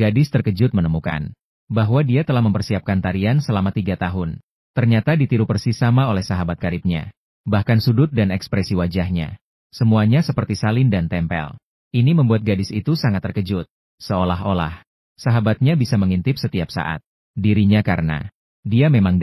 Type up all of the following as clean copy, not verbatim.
Gadis terkejut menemukan bahwa dia telah mempersiapkan tarian selama 3 tahun. Ternyata ditiru persis sama oleh sahabat karibnya. Bahkan sudut dan ekspresi wajahnya. Semuanya seperti salin dan tempel. Ini membuat gadis itu sangat terkejut. Seolah-olah sahabatnya bisa mengintip setiap saat dirinya karena dia memang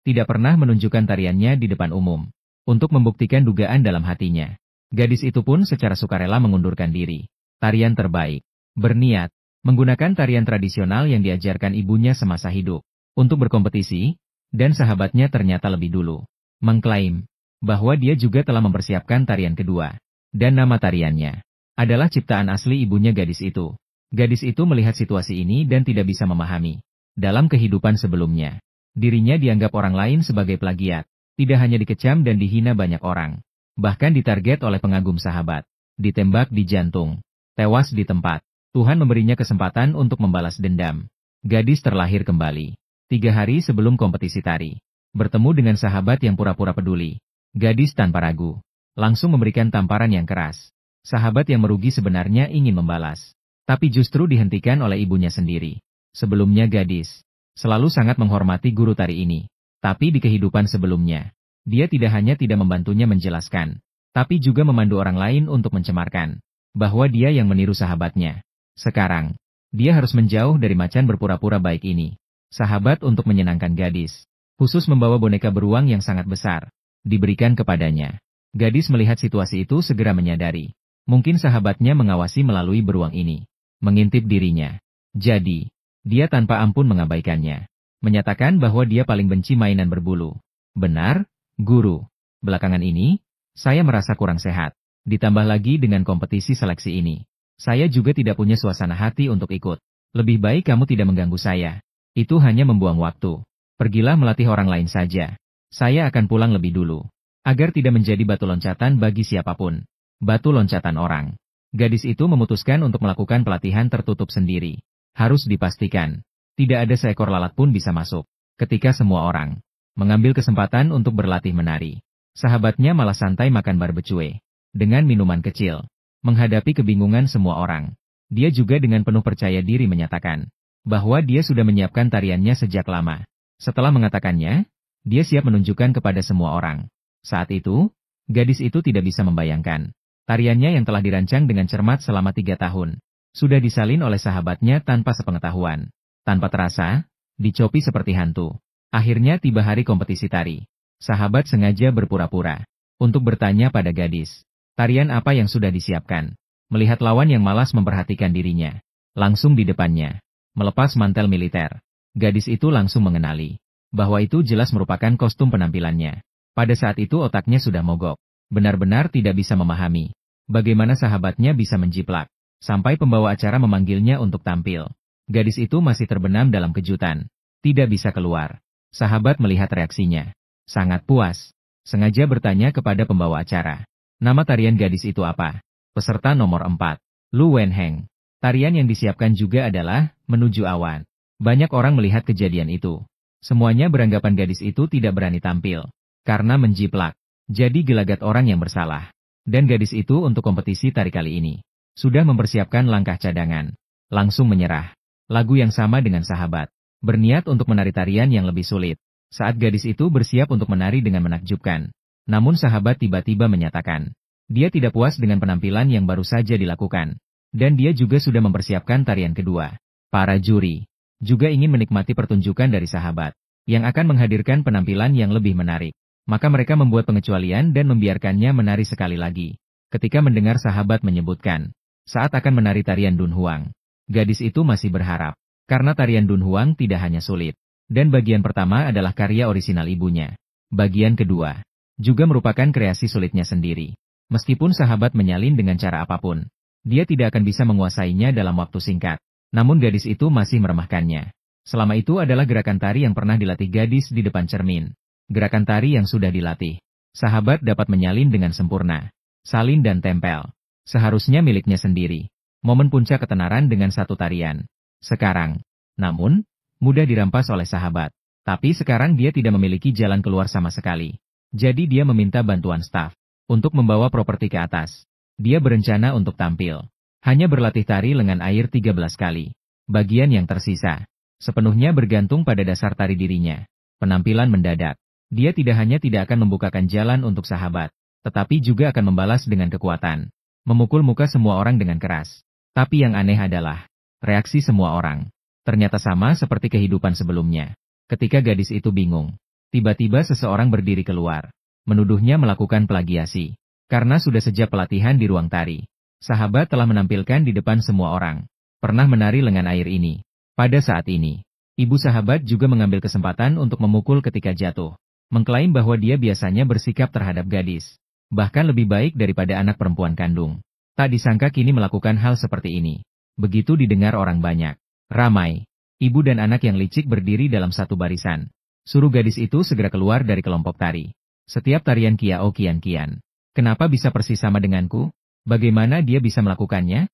tidak pernah menunjukkan tariannya di depan umum. Untuk membuktikan dugaan dalam hatinya, gadis itu pun secara sukarela mengundurkan diri. Tarian terbaik. Berniat menggunakan tarian tradisional yang diajarkan ibunya semasa hidup untuk berkompetisi, dan sahabatnya ternyata lebih dulu mengklaim bahwa dia juga telah mempersiapkan tarian kedua, dan nama tariannya adalah ciptaan asli ibunya gadis itu. Gadis itu melihat situasi ini dan tidak bisa memahami. Dalam kehidupan sebelumnya, dirinya dianggap orang lain sebagai plagiat, tidak hanya dikecam dan dihina banyak orang, bahkan ditarget oleh pengagum sahabat, ditembak di jantung, tewas di tempat. Tuhan memberinya kesempatan untuk membalas dendam. Gadis terlahir kembali 3 hari sebelum kompetisi tari. Bertemu dengan sahabat yang pura-pura peduli. Gadis tanpa ragu langsung memberikan tamparan yang keras. Sahabat yang merugi sebenarnya ingin membalas, tapi justru dihentikan oleh ibunya sendiri. Sebelumnya gadis selalu sangat menghormati guru tari ini. Tapi di kehidupan sebelumnya, dia tidak hanya tidak membantunya menjelaskan, tapi juga memandu orang lain untuk mencemarkan bahwa dia yang meniru sahabatnya. Sekarang, dia harus menjauh dari macan berpura-pura baik ini. Sahabat untuk menyenangkan gadis, khusus membawa boneka beruang yang sangat besar, diberikan kepadanya. Gadis melihat situasi itu segera menyadari. Mungkin sahabatnya mengawasi melalui beruang ini, mengintip dirinya. Jadi, dia tanpa ampun mengabaikannya. Menyatakan bahwa dia paling benci mainan berbulu. Benar, guru. Belakangan ini, saya merasa kurang sehat. Ditambah lagi dengan kompetisi seleksi ini. Saya juga tidak punya suasana hati untuk ikut. Lebih baik kamu tidak mengganggu saya. Itu hanya membuang waktu. Pergilah melatih orang lain saja. Saya akan pulang lebih dulu. Agar tidak menjadi batu loncatan bagi siapapun. Batu loncatan orang. Gadis itu memutuskan untuk melakukan pelatihan tertutup sendiri. Harus dipastikan, tidak ada seekor lalat pun bisa masuk. Ketika semua orang mengambil kesempatan untuk berlatih menari, sahabatnya malah santai makan barbecue dengan minuman kecil. Menghadapi kebingungan semua orang, dia juga dengan penuh percaya diri menyatakan bahwa dia sudah menyiapkan tariannya sejak lama. Setelah mengatakannya, dia siap menunjukkan kepada semua orang. Saat itu, gadis itu tidak bisa membayangkan. Tariannya yang telah dirancang dengan cermat selama 3 tahun, sudah disalin oleh sahabatnya tanpa sepengetahuan. Tanpa terasa, dicopi seperti hantu. Akhirnya tiba hari kompetisi tari. Sahabat sengaja berpura-pura untuk bertanya pada gadis, tarian apa yang sudah disiapkan? Melihat lawan yang malas memperhatikan dirinya, langsung di depannya, melepas mantel militer. Gadis itu langsung mengenali bahwa itu jelas merupakan kostum penampilannya. Pada saat itu otaknya sudah mogok. Benar-benar tidak bisa memahami bagaimana sahabatnya bisa menjiplak, sampai pembawa acara memanggilnya untuk tampil. Gadis itu masih terbenam dalam kejutan, tidak bisa keluar. Sahabat melihat reaksinya, sangat puas, sengaja bertanya kepada pembawa acara. Nama tarian gadis itu apa? Peserta nomor 4, Lu Wenheng. Tarian yang disiapkan juga adalah Menuju Awan. Banyak orang melihat kejadian itu. Semuanya beranggapan gadis itu tidak berani tampil karena menjiplak. Jadi gelagat orang yang bersalah. Dan gadis itu untuk kompetisi tari kali ini sudah mempersiapkan langkah cadangan. Langsung menyerah. Lagu yang sama dengan sahabat. Berniat untuk menari tarian yang lebih sulit. Saat gadis itu bersiap untuk menari dengan menakjubkan. Namun sahabat tiba-tiba menyatakan, dia tidak puas dengan penampilan yang baru saja dilakukan. Dan dia juga sudah mempersiapkan tarian kedua. Para juri juga ingin menikmati pertunjukan dari sahabat, yang akan menghadirkan penampilan yang lebih menarik. Maka mereka membuat pengecualian dan membiarkannya menari sekali lagi. Ketika mendengar sahabat menyebutkan, saat akan menari tarian Dunhuang, gadis itu masih berharap, karena tarian Dunhuang tidak hanya sulit. Dan bagian pertama adalah karya orisinal ibunya. Bagian kedua juga merupakan kreasi sulitnya sendiri. Meskipun sahabat menyalin dengan cara apapun, dia tidak akan bisa menguasainya dalam waktu singkat. Namun gadis itu masih meremehkannya. Selama itu adalah gerakan tari yang pernah dilatih gadis di depan cermin. Gerakan tari yang sudah dilatih. Sahabat dapat menyalin dengan sempurna. Salin dan tempel. Seharusnya miliknya sendiri. Momen puncak ketenaran dengan satu tarian. Sekarang, namun, mudah dirampas oleh sahabat. Tapi sekarang dia tidak memiliki jalan keluar sama sekali. Jadi dia meminta bantuan staf untuk membawa properti ke atas. Dia berencana untuk tampil. Hanya berlatih tari lengan air 13 kali. Bagian yang tersisa sepenuhnya bergantung pada dasar tari dirinya. Penampilan mendadak. Dia tidak hanya tidak akan membukakan jalan untuk sahabat, tetapi juga akan membalas dengan kekuatan. Memukul muka semua orang dengan keras. Tapi yang aneh adalah reaksi semua orang. Ternyata sama seperti kehidupan sebelumnya. Ketika gadis itu bingung, tiba-tiba seseorang berdiri keluar, menuduhnya melakukan plagiasi. Karena sudah sejak pelatihan di ruang tari, sahabat telah menampilkan di depan semua orang. Pernah menari lengan air ini. Pada saat ini, ibu sahabat juga mengambil kesempatan untuk memukul ketika jatuh. Mengklaim bahwa dia biasanya bersikap terhadap gadis. Bahkan lebih baik daripada anak perempuan kandung. Tak disangka kini melakukan hal seperti ini. Begitu didengar orang banyak. Ramai. Ibu dan anak yang licik berdiri dalam satu barisan. Suruh gadis itu segera keluar dari kelompok tari. Setiap tarian kiao kian-kian. Kenapa bisa persis sama denganku? Bagaimana dia bisa melakukannya?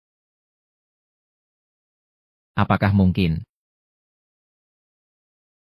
Apakah mungkin